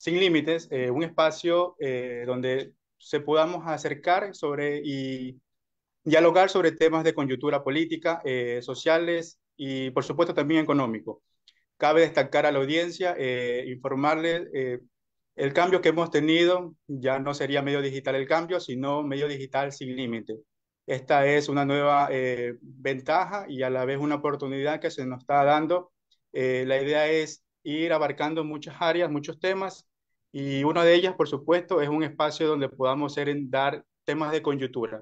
Sin Límites, un espacio donde se podamos acercar sobre y dialogar sobre temas de coyuntura política, sociales y, por supuesto, también económico. Cabe destacar a la audiencia, informarle el cambio que hemos tenido, ya no sería medio digital el cambio, sino medio digital sin límite. Esta es una nueva ventaja y a la vez una oportunidad que se nos está dando. La idea es ir abarcando muchas áreas, muchos temas, y una de ellas, por supuesto, es un espacio donde podamos dar temas de coyuntura.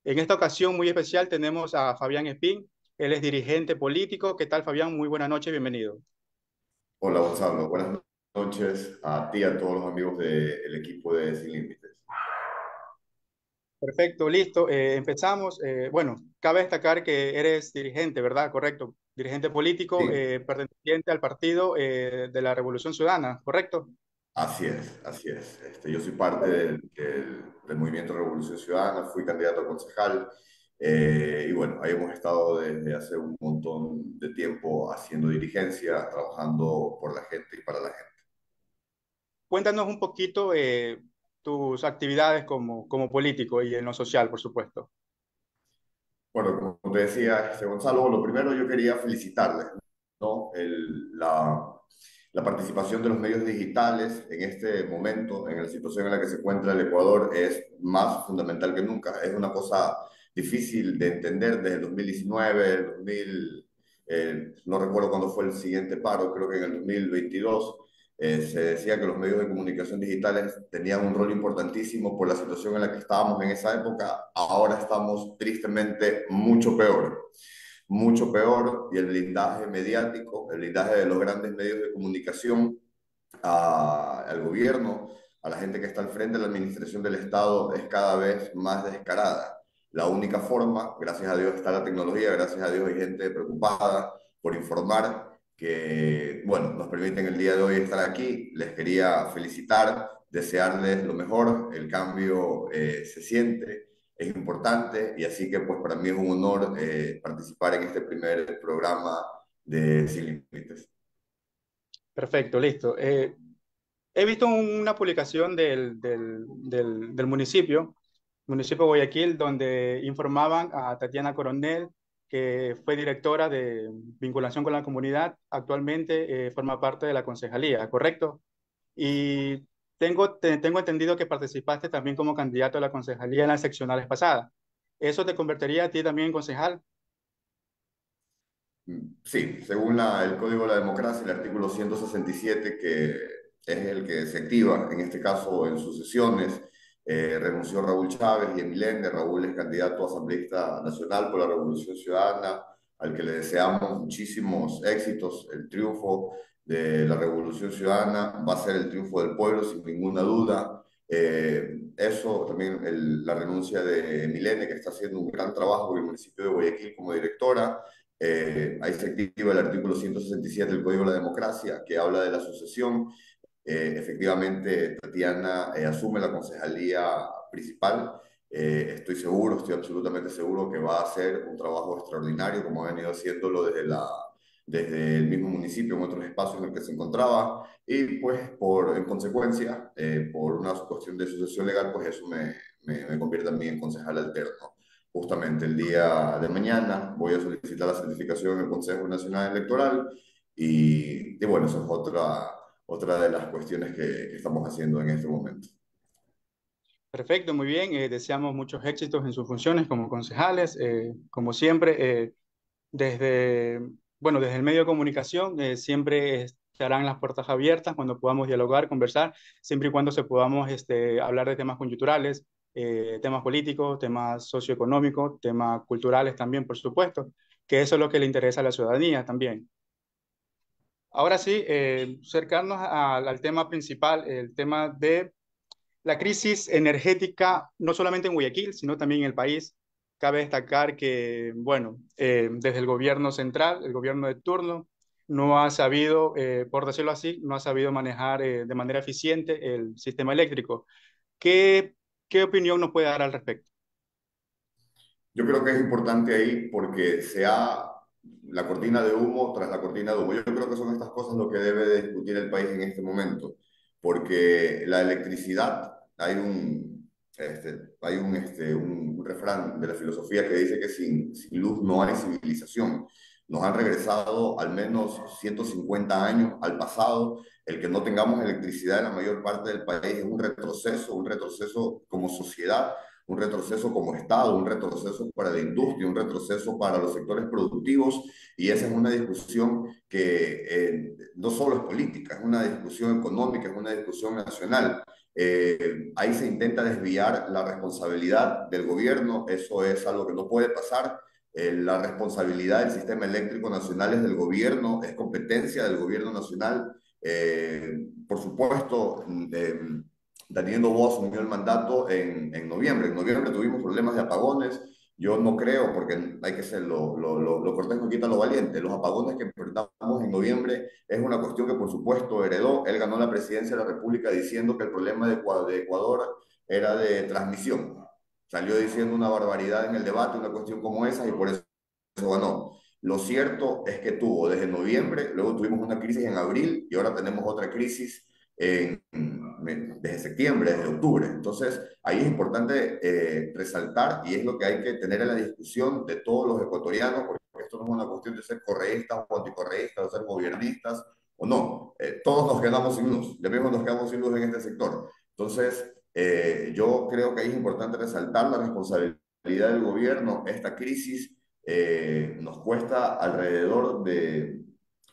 En esta ocasión muy especial tenemos a Fabián Espín, él es dirigente político. ¿Qué tal, Fabián? Muy buena noche, bienvenido. Hola Gonzalo, buenas noches a ti y a todos los amigos del equipo de Sin Límites. Perfecto, listo. Empezamos. Bueno, cabe destacar que eres dirigente, ¿verdad? Correcto. Dirigente político Sí, perteneciente al Partido de la Revolución Ciudadana, ¿correcto? así es, así es. Yo soy parte del Movimiento Revolución Ciudadana, fui candidato a concejal y bueno, ahí hemos estado desde hace un montón de tiempo haciendo dirigencia, trabajando por la gente y para la gente. Cuéntanos un poquito tus actividades como político y en lo social, por supuesto. Bueno, como te decía, Gonzalo, lo primero yo quería felicitarles, ¿no? La participación de los medios digitales en este momento, en la situación en la que se encuentra el Ecuador, es más fundamental que nunca. Es una cosa difícil de entender desde el 2019, el 2000, no recuerdo cuándo fue el siguiente paro, creo que en el 2022 se decía que los medios de comunicación digitales tenían un rol importantísimo por la situación en la que estábamos en esa época. Ahora estamos tristemente mucho peor, y el blindaje mediático, el blindaje de los grandes medios de comunicación al gobierno, a la gente que está al frente de la administración del Estado, es cada vez más descarada. La única forma, gracias a Dios está la tecnología, gracias a Dios hay gente preocupada por informar que, bueno, nos permiten el día de hoy estar aquí. Les quería felicitar, desearles lo mejor. El cambio se siente, es importante, y así que pues para mí es un honor participar en este primer programa de Sin Límites. Perfecto, listo. He visto una publicación del municipio de Guayaquil, donde informaban a Tatiana Coronel, que fue directora de vinculación con la comunidad. Actualmente forma parte de la concejalía, ¿correcto? Y tengo entendido que participaste también como candidato a la concejalía en las seccionales pasadas. ¿Eso te convertiría a ti también en concejal? Sí, según el Código de la Democracia, el artículo 167, que es el que se activa, en este caso en sucesiones, renunció Raúl Chávez y Emilene. Raúl es candidato a asambleísta nacional por la Revolución Ciudadana, al que le deseamos muchísimos éxitos. El triunfo de la Revolución Ciudadana va a ser el triunfo del pueblo, sin ninguna duda. Eso también, la renuncia de Emilene, que está haciendo un gran trabajo en el municipio de Guayaquil como directora. Ahí se activa el artículo 167 del Código de la Democracia, que habla de la sucesión. Efectivamente, Tatiana asume la concejalía principal. Estoy seguro, estoy absolutamente seguro que va a hacer un trabajo extraordinario, como ha venido haciéndolo desde el mismo municipio, en otros espacios en el que se encontraba. Y pues, en consecuencia, por una cuestión de sucesión legal, pues eso me convierte a mí en concejal alterno. Justamente el día de mañana voy a solicitar la certificación en el Consejo Nacional Electoral, y bueno, eso es otra de las cuestiones que estamos haciendo en este momento. Perfecto, muy bien. Deseamos muchos éxitos en sus funciones como concejales. Como siempre, desde, desde el medio de comunicación, siempre estarán las puertas abiertas cuando podamos dialogar, conversar, siempre y cuando se podamos hablar de temas coyunturales, temas políticos, temas socioeconómicos, temas culturales también, por supuesto, que eso es lo que le interesa a la ciudadanía también. Ahora sí, cercarnos al tema principal, el tema de la crisis energética, no solamente en Guayaquil, sino también en el país. Cabe destacar que, desde el gobierno central, el gobierno de turno, no ha sabido, por decirlo así, no ha sabido manejar de manera eficiente el sistema eléctrico. ¿Qué, qué opinión nos puede dar al respecto? Yo creo que es importante ahí porque sea la cortina de humo tras la cortina de humo. Yo creo que son estas cosas lo que debe de discutir el país en este momento. porque la electricidad, un refrán de la filosofía que dice que sin luz no hay civilización. Nos han regresado al menos 150 años al pasado. El que no tengamos electricidad en la mayor parte del país es un retroceso como sociedad, un retroceso como Estado, un retroceso para la industria, un retroceso para los sectores productivos, y esa es una discusión que no solo es política, es una discusión económica, es una discusión nacional. Ahí se intenta desviar la responsabilidad del gobierno, eso es algo que no puede pasar. La responsabilidad del sistema eléctrico nacional es del gobierno, es competencia del gobierno nacional. Por supuesto, Daniel Noboa asumió el mandato en noviembre. En noviembre tuvimos problemas de apagones. Yo no creo, porque hay que ser lo cortés no quita lo valiente. Los apagones que enfrentamos en noviembre es una cuestión que, por supuesto, heredó. Él ganó la presidencia de la República diciendo que el problema de Ecuador era de transmisión. Salió diciendo una barbaridad en el debate, una cuestión como esa, y por eso ganó. Lo cierto es que tuvo desde noviembre, luego tuvimos una crisis en abril y ahora tenemos otra crisis desde septiembre, desde octubre. Entonces, ahí es importante resaltar, y es lo que hay que tener en la discusión de todos los ecuatorianos, porque esto no es una cuestión de ser correístas o anticorreístas, o ser gobiernistas o no. Todos nos quedamos sin luz, ya mismo nos quedamos sin luz en este sector. Entonces, yo creo que ahí es importante resaltar la responsabilidad del gobierno. Esta crisis nos cuesta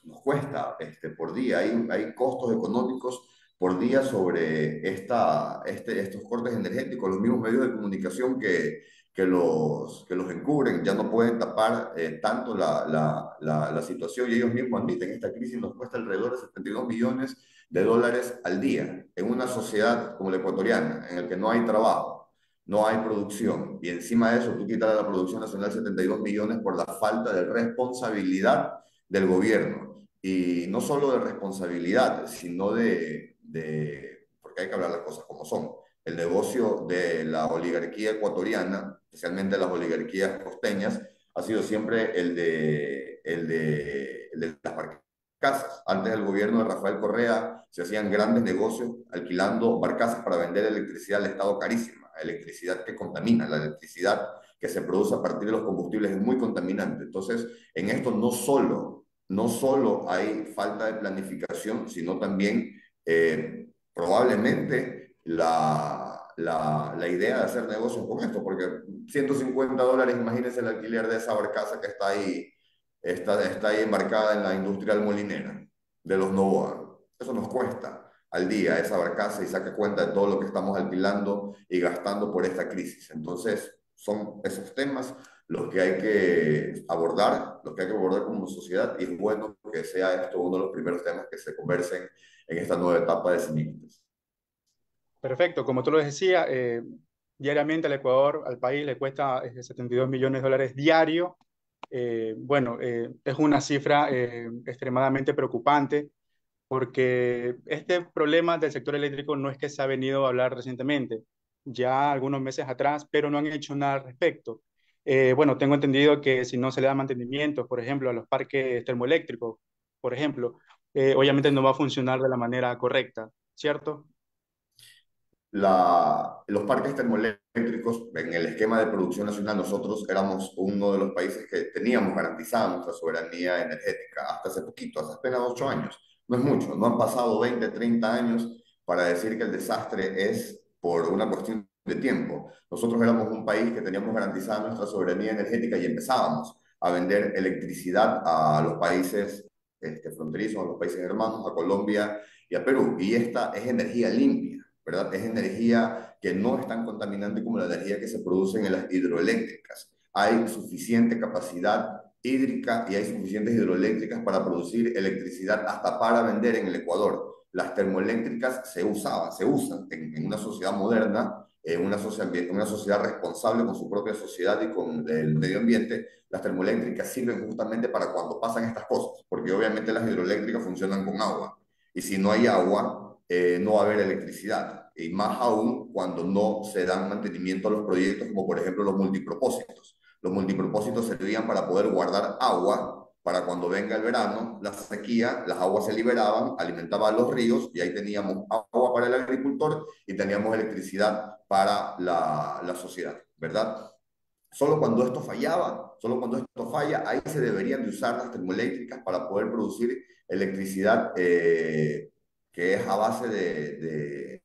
nos cuesta por día, hay costos económicos por día sobre estos cortes energéticos, los mismos medios de comunicación que los encubren ya no pueden tapar tanto la situación, y ellos mismos admiten, esta crisis nos cuesta alrededor de 72 millones de dólares al día en una sociedad como la ecuatoriana, en la que no hay trabajo, no hay producción, y encima de eso tú quitas a la producción nacional 72 millones por la falta de responsabilidad del gobierno. Y no solo de responsabilidad, sino porque hay que hablar las cosas como son. El negocio de la oligarquía ecuatoriana, especialmente las oligarquías costeñas, ha sido siempre el de las barcazas. Antes del gobierno de Rafael Correa se hacían grandes negocios alquilando barcazas para vender electricidad al Estado carísima, electricidad que contamina, la electricidad que se produce a partir de los combustibles es muy contaminante. Entonces, en esto no solo hay falta de planificación, sino también probablemente la idea de hacer negocios con esto, porque 150 dólares, imagínense el alquiler de esa barcaza que está ahí embarcada en la industrial molinera de los Novoa. Eso nos cuesta al día esa barcaza, y saca cuenta de todo lo que estamos alquilando y gastando por esta crisis. Entonces, son esos temas los que hay que abordar, los que hay que abordar como sociedad, y es bueno que sea esto uno de los primeros temas que se conversen en esta nueva etapa de Semillas. Perfecto, como tú lo decías, diariamente al Ecuador, al país, le cuesta 72 millones de dólares diario. Bueno, es una cifra extremadamente preocupante porque este problema del sector eléctrico no es que se ha venido a hablar recientemente, ya algunos meses atrás, pero no han hecho nada al respecto. Bueno, tengo entendido que si no se le da mantenimiento, por ejemplo, a los parques termoeléctricos, por ejemplo, obviamente no va a funcionar de la manera correcta, ¿cierto? Los parques termoeléctricos, en el esquema de producción nacional, nosotros éramos uno de los países que teníamos garantizada nuestra soberanía energética hasta hace poquito, hace apenas 8 años. No es mucho, no han pasado 20, 30 años para decir que el desastre es por una cuestión de tiempo. Nosotros éramos un país que teníamos garantizada nuestra soberanía energética y empezábamos a vender electricidad a los países fronterizos, a los países hermanos, a Colombia y a Perú. Y esta es energía limpia, ¿verdad? Es energía que no es tan contaminante como la energía que se produce en las hidroeléctricas. Hay suficiente capacidad hídrica y hay suficientes hidroeléctricas para producir electricidad hasta para vender en el Ecuador. Las termoeléctricas se usan en una sociedad moderna, en una sociedad responsable con su propia sociedad y con el medio ambiente. Las termoeléctricas sirven justamente para cuando pasan estas cosas, porque obviamente las hidroeléctricas funcionan con agua. Y si no hay agua, no va a haber electricidad. Y más aún cuando no se dan mantenimiento a los proyectos, como por ejemplo los multipropósitos. Los multipropósitos servían para poder guardar agua para cuando venga el verano, la sequía, las aguas se liberaban, alimentaban los ríos y ahí teníamos agua agua para el agricultor y teníamos electricidad para la sociedad, ¿verdad? Solo cuando esto fallaba, solo cuando esto falla, ahí se deberían de usar las termoeléctricas para poder producir electricidad que es a base de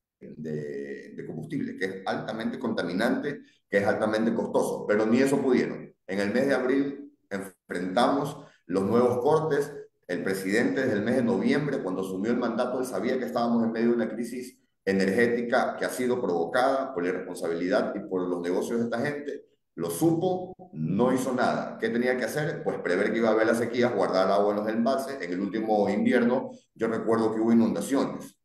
combustible, que es altamente contaminante, que es altamente costoso, pero ni eso pudieron. En el mes de abril enfrentamos los nuevos cortes. El presidente desde el mes de noviembre, cuando asumió el mandato, él sabía que estábamos en medio de una crisis energética que ha sido provocada por la irresponsabilidad y por los negocios de esta gente. Lo supo, no hizo nada. ¿Qué tenía que hacer? Pues prever que iba a haber la sequía, guardar agua en los embalses. En el último invierno yo recuerdo que hubo inundaciones.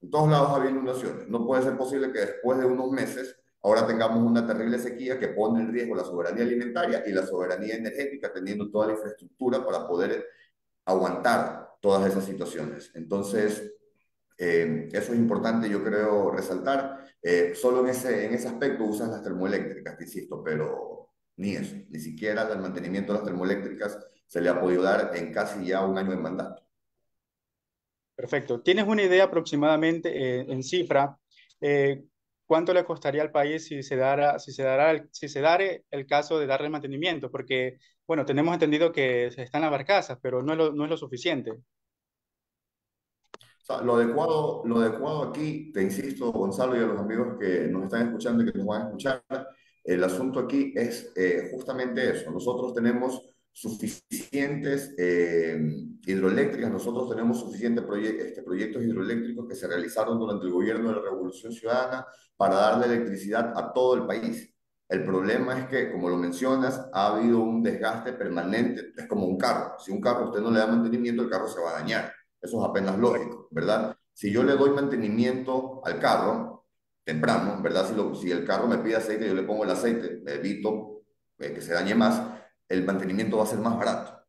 En todos lados había inundaciones. No puede ser posible que después de unos meses ahora tengamos una terrible sequía que pone en riesgo la soberanía alimentaria y la soberanía energética, teniendo toda la infraestructura para poder aguantar todas esas situaciones. Entonces, eso es importante, yo creo, resaltar. Solo en ese aspecto usan las termoeléctricas, te insisto, pero ni eso, ni siquiera el mantenimiento de las termoeléctricas se le ha podido dar en casi ya un año de mandato. Perfecto. ¿Tienes una idea aproximadamente en cifra eh, cuánto le costaría al país si se dara el caso de darle mantenimiento? Porque, bueno, tenemos entendido que están las barcazas, pero no es lo suficiente. O sea, lo adecuado aquí, te insisto, Gonzalo, y a los amigos que nos están escuchando y que nos van a escuchar, el asunto aquí es justamente eso. Nosotros tenemos suficientes hidroeléctricas, nosotros tenemos suficientes proyectos hidroeléctricos que se realizaron durante el gobierno de la Revolución Ciudadana para darle electricidad a todo el país. El problema es que, como lo mencionas, ha habido un desgaste permanente. Es como un carro. Si un carro usted no le da mantenimiento, el carro se va a dañar. Eso es apenas lógico, ¿verdad? Si yo le doy mantenimiento al carro temprano, ¿verdad? Si el carro me pide aceite, yo le pongo el aceite, evito que se dañe más, el mantenimiento va a ser más barato.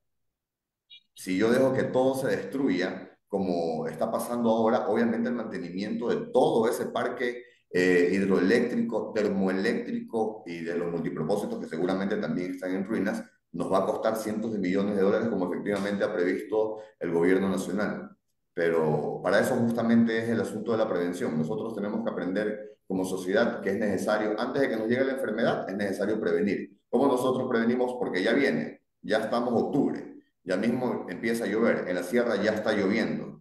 Si yo dejo que todo se destruya, como está pasando ahora, obviamente el mantenimiento de todo ese parque hidroeléctrico, termoeléctrico y de los multipropósitos que seguramente también están en ruinas, nos va a costar cientos de millones de dólares como efectivamente ha previsto el gobierno nacional. Pero para eso justamente es el asunto de la prevención. Nosotros tenemos que aprender como sociedad que es necesario, antes de que nos llegue la enfermedad, es necesario prevenir. ¿Cómo nosotros prevenimos? Porque ya viene, ya estamos octubre. Ya mismo empieza a llover, en la sierra ya está lloviendo.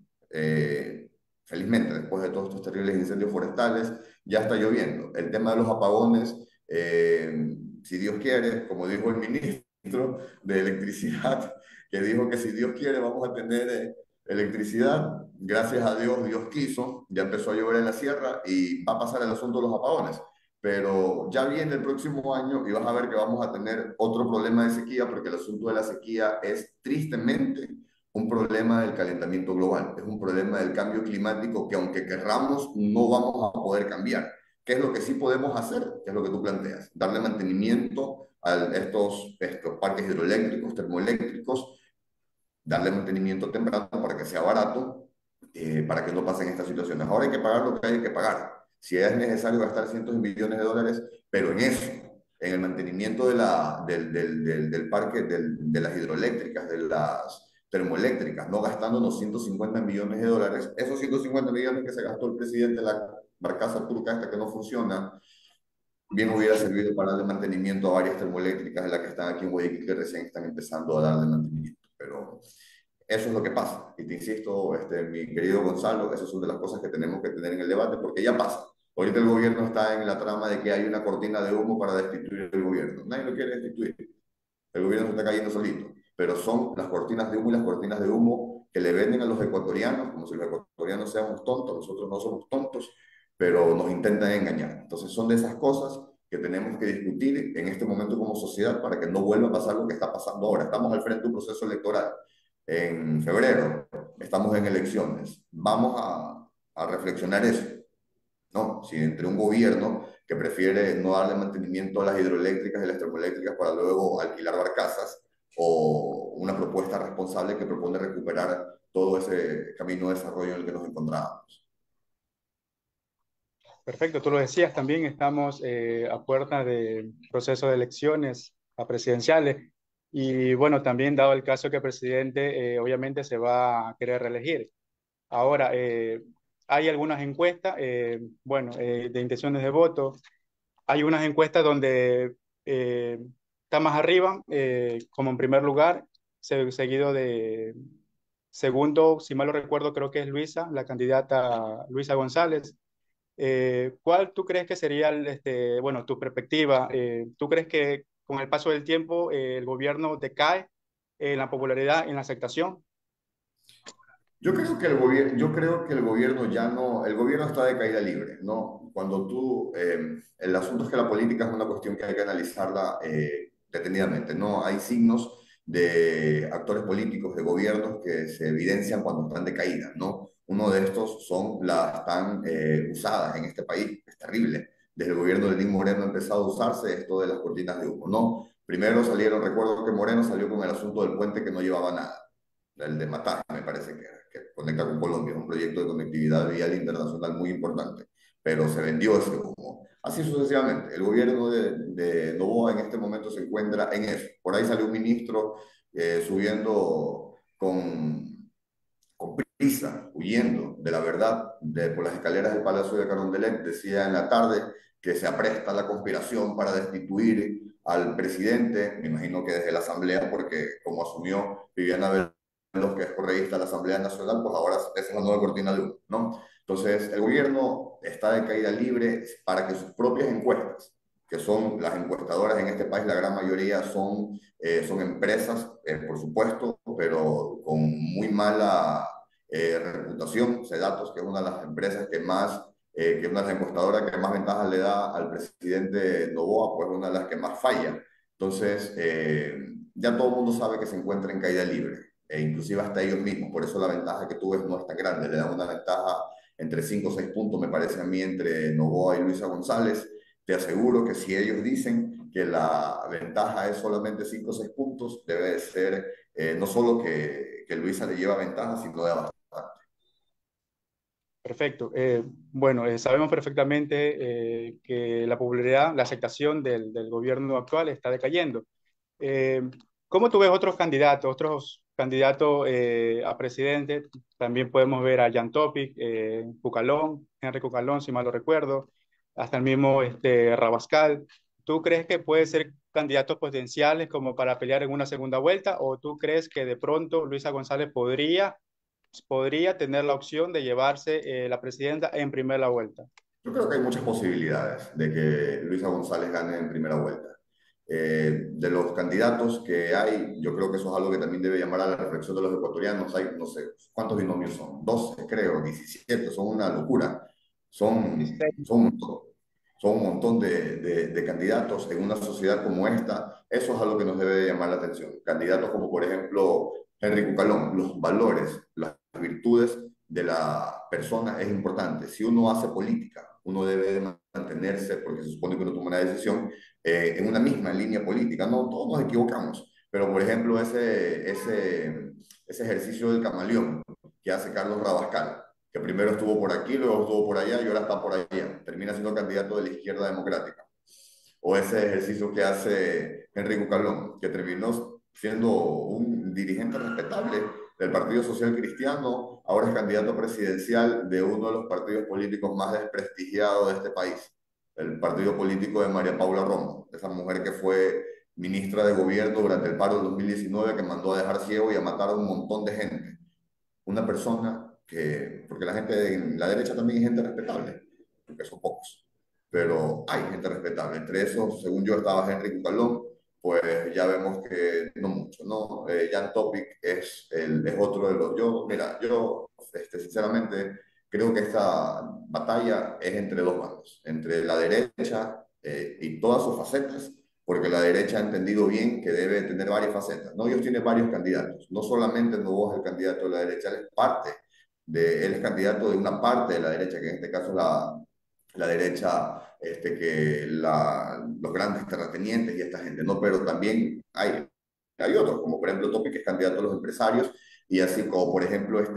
Felizmente, después de todos estos terribles incendios forestales, ya está lloviendo. El tema de los apagones, si Dios quiere, como dijo el ministro de Electricidad, que dijo que si Dios quiere vamos a tener electricidad. Gracias a Dios, Dios quiso, ya empezó a llover en la sierra y va a pasar el asunto de los apagones. Pero ya viene el próximo año y vas a ver que vamos a tener otro problema de sequía, porque el asunto de la sequía es tristemente un problema del calentamiento global, es un problema del cambio climático que aunque querramos no vamos a poder cambiar. ¿Qué es lo que sí podemos hacer? ¿Qué es lo que tú planteas? Darle mantenimiento a estos parques hidroeléctricos, termoeléctricos, darle mantenimiento temprano para que sea barato, para que no pasen estas situaciones. Ahora hay que pagar lo que hay que pagar. Si es necesario gastar cientos de millones de dólares, pero en eso, en el mantenimiento del parque, de las hidroeléctricas, de las termoeléctricas, no gastándonos 150 millones de dólares, esos 150 millones que se gastó el presidente de la barcaza turca esta que no funciona, bien hubiera servido para darle mantenimiento a varias termoeléctricas de las que están aquí en Guayaquil que recién están empezando a darle mantenimiento. Pero eso es lo que pasa. Y te insisto, mi querido Gonzalo, esas son de las cosas que tenemos que tener en el debate porque ya pasa. Ahorita el gobierno está en la trama de que hay una cortina de humo para destituir el gobierno. Nadie lo quiere destituir. El gobierno se está cayendo solito. Pero son las cortinas de humo y las cortinas de humo que le venden a los ecuatorianos, como si los ecuatorianos seamos tontos, nosotros no somos tontos, pero nos intentan engañar. Entonces son de esas cosas que tenemos que discutir en este momento como sociedad para que no vuelva a pasar lo que está pasando ahora. Estamos al frente de un proceso electoral. En febrero estamos en elecciones. Vamos a reflexionar eso, ¿no? Si entre un gobierno que prefiere no darle mantenimiento a las hidroeléctricas y las termoeléctricas para luego alquilar barcazas, o una propuesta responsable que propone recuperar todo ese camino de desarrollo en el que nos encontrábamos. Perfecto, tú lo decías, también estamos a puerta de proceso de elecciones a presidenciales y bueno, también dado el caso que el presidente obviamente se va a querer reelegir. Ahora, hay algunas encuestas, bueno, de intenciones de voto. Hay unas encuestas donde está más arriba, como en primer lugar, seguido de segundo, si mal lo recuerdo, creo que es Luisa, la candidata Luisa González. ¿Cuál tú crees que sería, bueno, tu perspectiva? ¿Tú crees que con el paso del tiempo el gobierno decae en la popularidad, en la aceptación? Yo creo que el gobierno ya no, el gobierno está de caída libre, ¿no? El asunto es que la política es una cuestión que hay que analizarla detenidamente, ¿no? Hay signos de actores políticos, de gobiernos que se evidencian cuando están de caída, ¿no? Uno de estos son las tan usadas en este país, es terrible. Desde el gobierno de Lenín Moreno ha empezado a usarse esto de las cortinas de humo, ¿no? Primero salieron, recuerdo que Moreno salió con el asunto del puente que no llevaba nada, el de Matar, me parece que conecta con Colombia, es un proyecto de conectividad vial internacional muy importante, pero se vendió ese humo. Así sucesivamente, el gobierno de Noboa en este momento se encuentra en eso. Por ahí salió un ministro subiendo con prisa, huyendo de la verdad, por las escaleras del Palacio de Carondelet, decía en la tarde que se apresta la conspiración para destituir al presidente, me imagino que desde la Asamblea, porque como asumió Viviana los que es correísta de la Asamblea Nacional, pues ahora esa es la nueva cortina de humo, ¿no? Entonces, el gobierno está de caída libre para que sus propias encuestas, que son las encuestadoras en este país, la gran mayoría son empresas, por supuesto, pero con muy mala reputación. Sedatos, que es una de las empresas que es una de las encuestadoras que más ventajas le da al presidente Noboa, pues una de las que más falla. Entonces, ya todo el mundo sabe que se encuentra en caída libre inclusive hasta ellos mismos. Por eso la ventaja que tú ves no es tan grande. Le dan una ventaja entre 5 o 6 puntos, me parece a mí, entre Novoa y Luisa González. Te aseguro que si ellos dicen que la ventaja es solamente 5 o 6 puntos, debe de ser no solo que Luisa le lleva ventaja, sino de bastante. Perfecto. Bueno, sabemos perfectamente que la popularidad, la aceptación del gobierno actual está decayendo. Eh, ¿Cómo tú ves otros candidatos a presidente? También podemos ver a Jan Topic, Cucalón, Henry Cucalón, si mal lo recuerdo, hasta el mismo Rabascal. ¿Tú crees que puede ser candidatos potenciales como para pelear en una segunda vuelta o tú crees que de pronto Luisa González podría tener la opción de llevarse la presidenta en primera vuelta? Yo creo que hay muchas posibilidades de que Luisa González gane en primera vuelta. De los candidatos que hay, yo creo que eso es algo que también debe llamar a la reflexión de los ecuatorianos. Hay, no sé, ¿cuántos binomios son? 12, creo, 17, son una locura. Son un montón, son un montón de candidatos en una sociedad como esta. Eso es algo que nos debe de llamar la atención. Candidatos como, por ejemplo, Henry Cucalón, los valores, las virtudes de la persona es importante. Si uno hace política, uno debe de mantenerse, porque se supone que uno toma una decisión en una misma línea política. No, todos nos equivocamos, pero por ejemplo ese ejercicio del camaleón que hace Carlos Rabascal, que primero estuvo por aquí, luego estuvo por allá y ahora está por allá, termina siendo candidato de la izquierda democrática. O ese ejercicio que hace Henry Bucalón, que terminó siendo un dirigente respetable del Partido Social Cristiano, ahora es candidato presidencial de uno de los partidos políticos más desprestigiados de este país, el partido político de María Paula Romo, esa mujer que fue ministra de gobierno durante el paro del 2019, que mandó a dejar ciego y a matar a un montón de gente. Una persona porque la gente en la derecha también hay gente respetable, porque son pocos, pero hay gente respetable. Entre esos, según yo, estaba Henry Cucalón, pues ya vemos que no mucho, ¿no? Jan Topic es otro de los... Mira, yo sinceramente creo que esta batalla es entre dos bandos, entre la derecha y todas sus facetas, porque la derecha ha entendido bien que debe tener varias facetas, ¿no? Ellos tienen varios candidatos, no solamente Novoa es el candidato de la derecha, él es candidato de una parte de la derecha, que en este caso es la derecha, los grandes terratenientes y esta gente, ¿no? Pero también hay otros, como por ejemplo Topi, que es candidato a los empresarios, y así como por ejemplo ¿cómo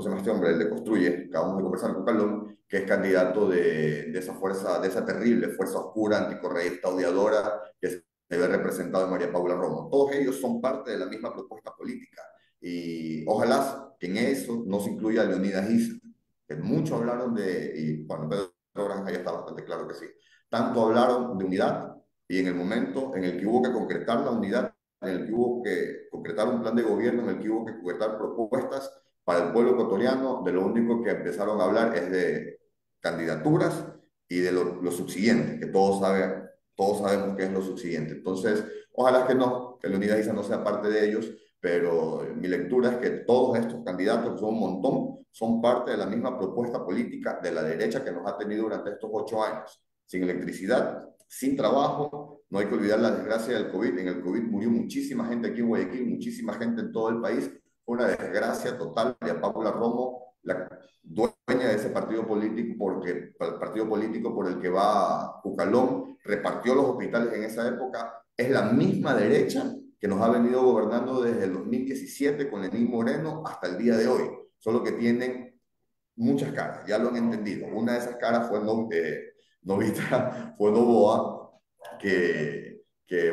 se llama este hombre? El de Construye, acabamos de conversar con Carlón, que es candidato de esa fuerza, de esa terrible fuerza oscura, anticorreísta, odiadora, que se ve representado en María Paula Romo. Todos ellos son parte de la misma propuesta política. Y ojalá que en eso no se incluya a Leonidas Issa, que muchos hablaron de, y bueno, Pedro Granja ya está bastante claro que sí, tanto hablaron de unidad y en el momento en el que hubo que concretar la unidad, en el que hubo que concretar un plan de gobierno, en el que hubo que concretar propuestas para el pueblo ecuatoriano, de lo único que empezaron a hablar es de candidaturas y de lo subsiguiente, que todos sabemos qué es lo subsiguiente. Entonces, ojalá que no, que la unidad ISA no sea parte de ellos, pero mi lectura es que todos estos candidatos, que son un montón, son parte de la misma propuesta política de la derecha que nos ha tenido durante estos 8 años. Sin electricidad, sin trabajo, no hay que olvidar la desgracia del COVID. En el COVID murió muchísima gente aquí en Guayaquil, muchísima gente en todo el país. Fue una desgracia total. Y a Paula Romo, la dueña de ese partido político, porque el partido político por el que va Cucalón, repartió los hospitales en esa época, es la misma derecha que nos ha venido gobernando desde el 2017 con Lenín Moreno hasta el día de hoy, solo que tienen muchas caras, ya lo han entendido. Una de esas caras fue Novita, fue Novoa,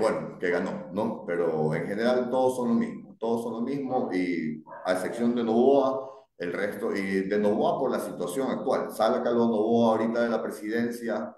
bueno, que ganó, ¿no? Pero en general todos son lo mismo y a excepción de Novoa, el resto, y de Novoa por la situación actual, sácalo Novoa ahorita de la presidencia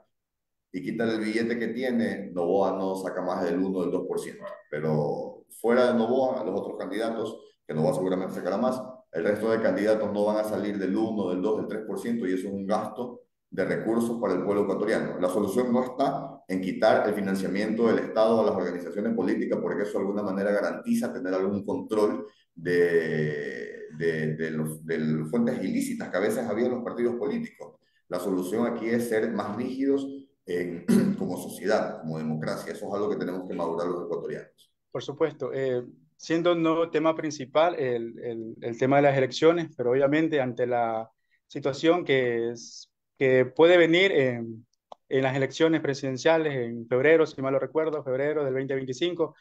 y quítale el billete que tiene, Novoa no saca más del 1 o del 2%. Pero fuera de Novoa, los otros candidatos, que Novoa seguramente sacará más, el resto de candidatos no van a salir del 1, del 2, del 3%, y eso es un gasto de recursos para el pueblo ecuatoriano. La solución no está en quitar el financiamiento del Estado a las organizaciones políticas, porque eso de alguna manera garantiza tener algún control de las fuentes ilícitas que a veces había en los partidos políticos. La solución aquí es ser más rígidos como sociedad, como democracia. Eso es algo que tenemos que madurar los ecuatorianos. Por supuesto. Siendo no tema principal el tema de las elecciones, pero obviamente ante la situación que puede venir en las elecciones presidenciales en febrero, si mal lo recuerdo, febrero del 2025,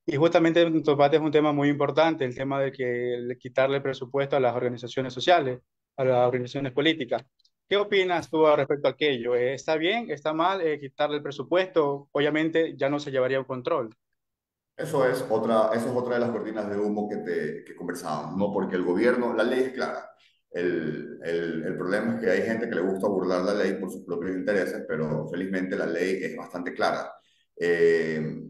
y justamente en tu parte es un tema muy importante, el tema de quitarle el presupuesto a las organizaciones sociales, a las organizaciones políticas. ¿Qué opinas tú respecto a aquello? ¿Está bien? ¿Está mal quitarle el presupuesto? Obviamente ya no se llevaría un control. Eso es otra de las cortinas de humo que conversábamos, ¿no? Porque el gobierno, la ley es clara. El problema es que hay gente que le gusta burlar la ley por sus propios intereses, pero felizmente la ley es bastante clara.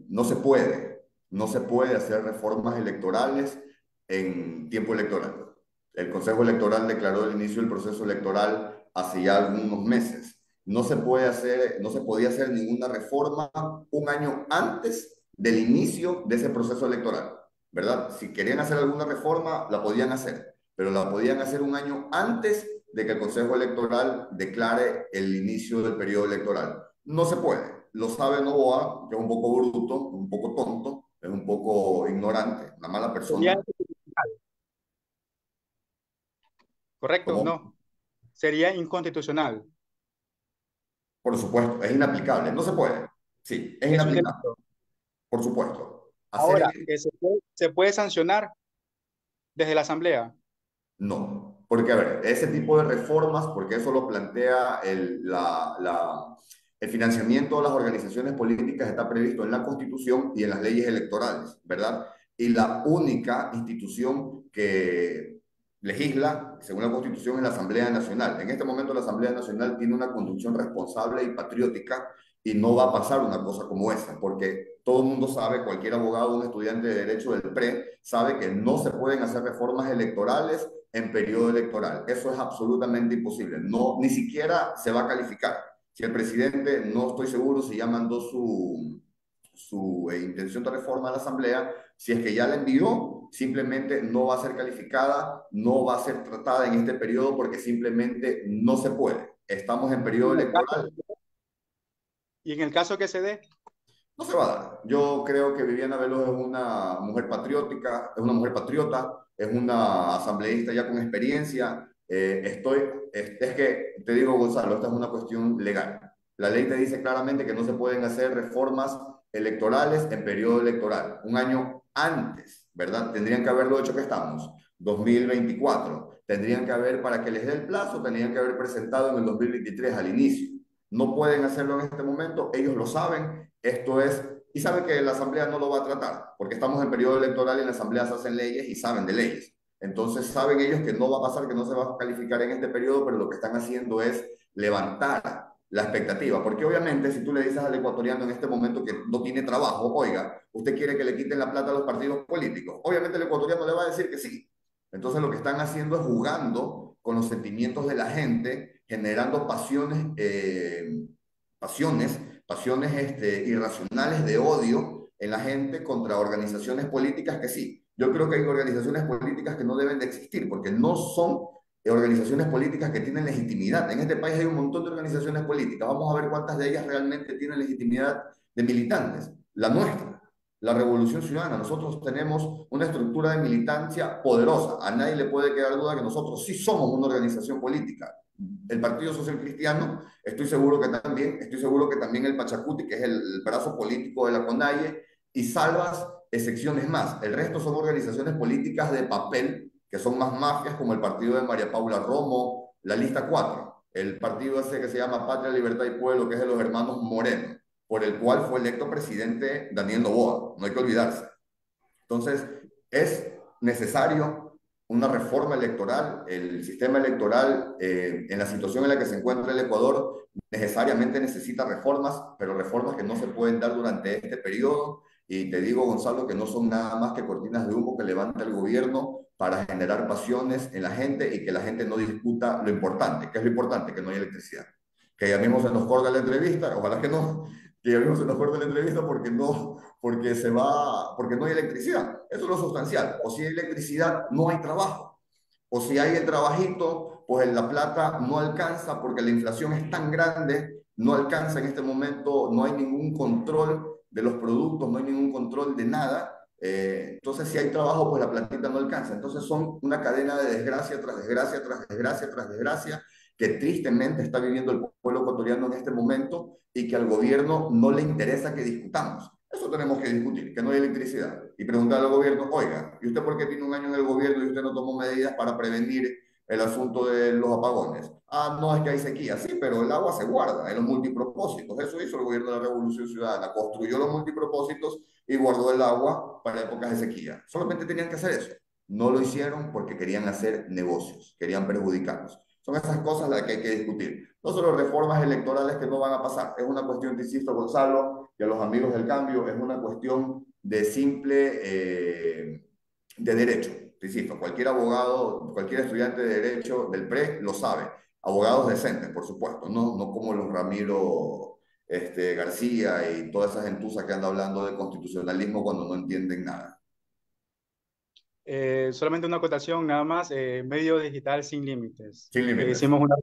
No se puede, no se puede hacer reformas electorales en tiempo electoral. El Consejo Electoral declaró el inicio del proceso electoral hace ya algunos meses. No se podía hacer ninguna reforma un año antes del inicio de ese proceso electoral, ¿verdad? Si querían hacer alguna reforma, la podían hacer, pero la podían hacer un año antes de que el Consejo Electoral declare el inicio del periodo electoral. No se puede. Lo sabe Novoa, que es un poco bruto, un poco tonto, es un poco ignorante, una mala Sería persona, correcto, como no. Sería inconstitucional. por supuesto, es inaplicable. No se puede. Sí, es Es un inaplicable, delito. por supuesto. Hacer Ahora, se puede sancionar desde la Asamblea. No, porque a ver, ese tipo de reformas, porque eso lo plantea el financiamiento de las organizaciones políticas está previsto en la Constitución y en las leyes electorales, ¿verdad? Y la única institución que legisla, según la Constitución, es la Asamblea Nacional. En este momento la Asamblea Nacional tiene una conducción responsable y patriótica y no va a pasar una cosa como esa, porque todo el mundo sabe, cualquier abogado, un estudiante de derecho del PRE, sabe que no se pueden hacer reformas electorales en periodo electoral. Eso es absolutamente imposible. No, ni siquiera se va a calificar. Si el presidente, no estoy seguro si ya mandó su intención de reforma a la Asamblea, si es que ya la envió, simplemente no va a ser calificada, no va a ser tratada en este periodo porque simplemente no se puede. Estamos en Y periodo en el caso, electoral. y en el caso que se dé, No se va a dar. Yo creo que Viviana Veloz es una mujer patriótica, es una mujer patriota, es una asambleísta ya con experiencia. Es que, te digo, Gonzalo, esta es una cuestión legal. La ley te dice claramente que no se pueden hacer reformas electorales en periodo electoral, un año antes, ¿verdad? Tendrían que haberlo hecho que estamos, 2024. Tendrían que haber, para que les dé el plazo, tendrían que haber presentado en el 2023 al inicio. No pueden hacerlo en este momento, ellos lo saben, esto es y sabe que la Asamblea no lo va a tratar, porque estamos en periodo electoral y en la Asamblea se hacen leyes y saben de leyes. Entonces saben ellos que no va a pasar, que no se va a calificar en este periodo, pero lo que están haciendo es levantar la expectativa, porque obviamente si tú le dices al ecuatoriano en este momento que no tiene trabajo, oiga, usted quiere que le quiten la plata a los partidos políticos, obviamente el ecuatoriano le va a decir que sí. Entonces lo que están haciendo es jugando con los sentimientos de la gente, generando pasiones, pasiones irracionales de odio en la gente contra organizaciones políticas que sí. Yo creo que hay organizaciones políticas que no deben de existir porque no son organizaciones políticas que tienen legitimidad. En este país hay un montón de organizaciones políticas. Vamos a ver cuántas de ellas realmente tienen legitimidad de militantes. La nuestra, la Revolución Ciudadana. Nosotros tenemos una estructura de militancia poderosa. A nadie le puede quedar duda que nosotros sí somos una organización política. El Partido Social Cristiano, estoy seguro que también el Pachacuti, que es el brazo político de la CONAIE, y salvas excepciones más. El resto son organizaciones políticas de papel, que son más mafias, como el partido de María Paula Romo, la Lista 4, el partido ese que se llama Patria, Libertad y Pueblo, que es de los hermanos Moreno, por el cual fue electo presidente Daniel Noboa, no hay que olvidarse. Entonces, es necesario una reforma electoral. El sistema electoral, en la situación en la que se encuentra el Ecuador, necesariamente necesita reformas, pero reformas que no se pueden dar durante este periodo. Y te digo, Gonzalo, que no son nada más que cortinas de humo que levanta el gobierno para generar pasiones en la gente y que la gente no discuta lo importante. ¿Qué es lo importante? Que no hay electricidad. Que ya mismo se nos corta la entrevista, ojalá que no, que ya mismo se nos corta la entrevista porque no hay electricidad. Eso es lo sustancial. O si hay electricidad, no hay trabajo. O si hay el trabajito, pues la plata no alcanza porque la inflación es tan grande, no alcanza en este momento, no hay ningún control de los productos, no hay ningún control de nada. Entonces, si hay trabajo, pues la platita no alcanza. Entonces, son una cadena de desgracia tras desgracia, tras desgracia, tras desgracia, que tristemente está viviendo el pueblo ecuatoriano en este momento y que al gobierno no le interesa que discutamos. Eso tenemos que discutir, que no hay electricidad. Y preguntarle al gobierno, oiga, ¿y usted por qué tiene un año en el gobierno y usted no tomó medidas para prevenir el asunto de los apagones? Ah, no, es que hay sequía. Sí, pero el agua se guarda en los multipropósitos. Eso hizo el gobierno de la Revolución Ciudadana. Construyó los multipropósitos y guardó el agua para épocas de sequía. Solamente tenían que hacer eso. No lo hicieron porque querían hacer negocios, querían perjudicarnos. Son esas cosas las que hay que discutir. No solo reformas electorales que no van a pasar. Es una cuestión, te insisto, Gonzalo, y a los amigos del cambio, es una cuestión de simple, de derecho. Te insisto, cualquier abogado, cualquier estudiante de derecho del PRE lo sabe. Abogados decentes, por supuesto, no como los Ramiro García y toda esa gentuza que anda hablando de constitucionalismo cuando no entienden nada. Solamente una acotación, nada más, medio digital sin límites. Sin límites. Hicimos una...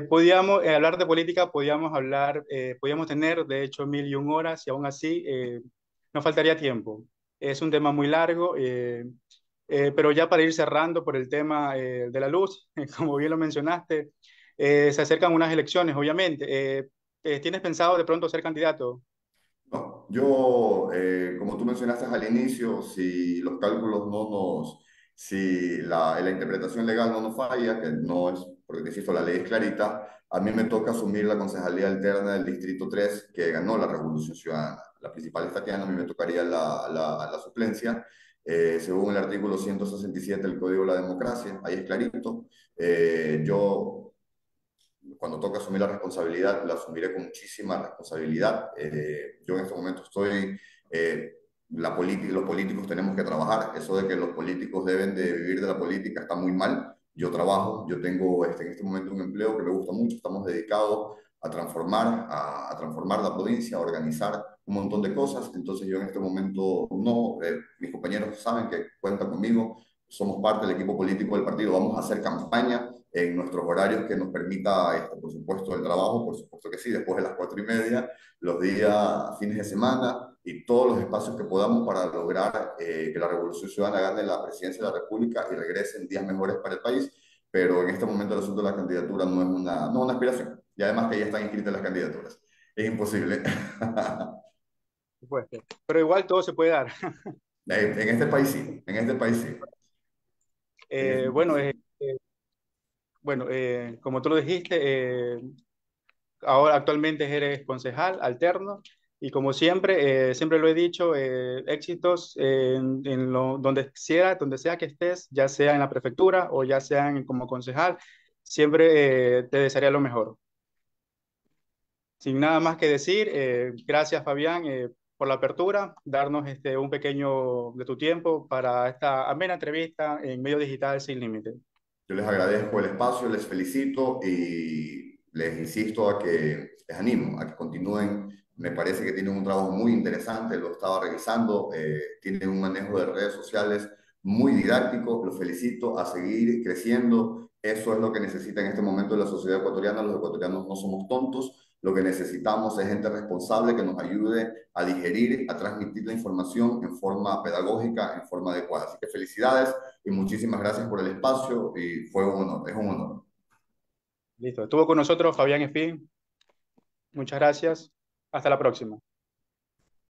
podíamos hablar de política, podíamos hablar, podíamos tener de hecho 1001 horas y aún así nos faltaría tiempo. Es un tema muy largo, pero ya para ir cerrando por el tema de la luz, como bien lo mencionaste, se acercan unas elecciones, obviamente. ¿Tienes pensado de pronto ser candidato? No, yo, como tú mencionaste al inicio, si los cálculos si la interpretación legal no nos falla, que no es, porque te insisto, la ley es clarita, a mí me toca asumir la concejalía alterna del Distrito 3 que ganó la Revolución Ciudadana. La principal es Tatiana, a mí me tocaría la suplencia, según el artículo 167 del Código de la Democracia, ahí es clarito. Yo cuando toque asumir la responsabilidad, la asumiré con muchísima responsabilidad. Yo en este momento los políticos tenemos que trabajar. Eso de que los políticos deben de vivir de la política está muy mal. Yo trabajo, yo tengo en este momento un empleo que me gusta mucho. Estamos dedicados a transformar la provincia, a organizar un montón de cosas. Entonces yo en este momento no, mis compañeros saben que cuentan conmigo, somos parte del equipo político del partido, vamos a hacer campaña en nuestros horarios que nos permita, por supuesto, el trabajo, por supuesto que sí, después de las 4:30, los días, fines de semana y todos los espacios que podamos para lograr que la Revolución Ciudadana gane la presidencia de la República y regrese en días mejores para el país. Pero en este momento el asunto de la candidatura no es una aspiración. Y además que ya están inscritas las candidaturas. Es imposible. Pues, pero igual todo se puede dar. En este país sí, en este país sí. En este país Bueno, sí. bueno como tú lo dijiste, ahora actualmente eres concejal alterno. Y como siempre, siempre lo he dicho, éxitos donde sea que estés, ya sea en la prefectura o ya sea como concejal, siempre te desearía lo mejor. Sin nada más que decir, gracias Fabián por la apertura, darnos un pequeño de tu tiempo para esta amena entrevista en Medio Digital Sin Límite. Yo les agradezco el espacio, les felicito y les insisto a que, les animo a que continúen. Me parece que tienen un trabajo muy interesante, lo estaba revisando, tienen un manejo de redes sociales muy didáctico, los felicito a seguir creciendo. Eso es lo que necesita en este momento la sociedad ecuatoriana. Los ecuatorianos no somos tontos, lo que necesitamos es gente responsable que nos ayude a digerir, a transmitir la información en forma pedagógica, en forma adecuada. Así que felicidades y muchísimas gracias por el espacio y fue un honor, es un honor. Listo. Estuvo con nosotros Fabián Espín. Muchas gracias. Hasta la próxima.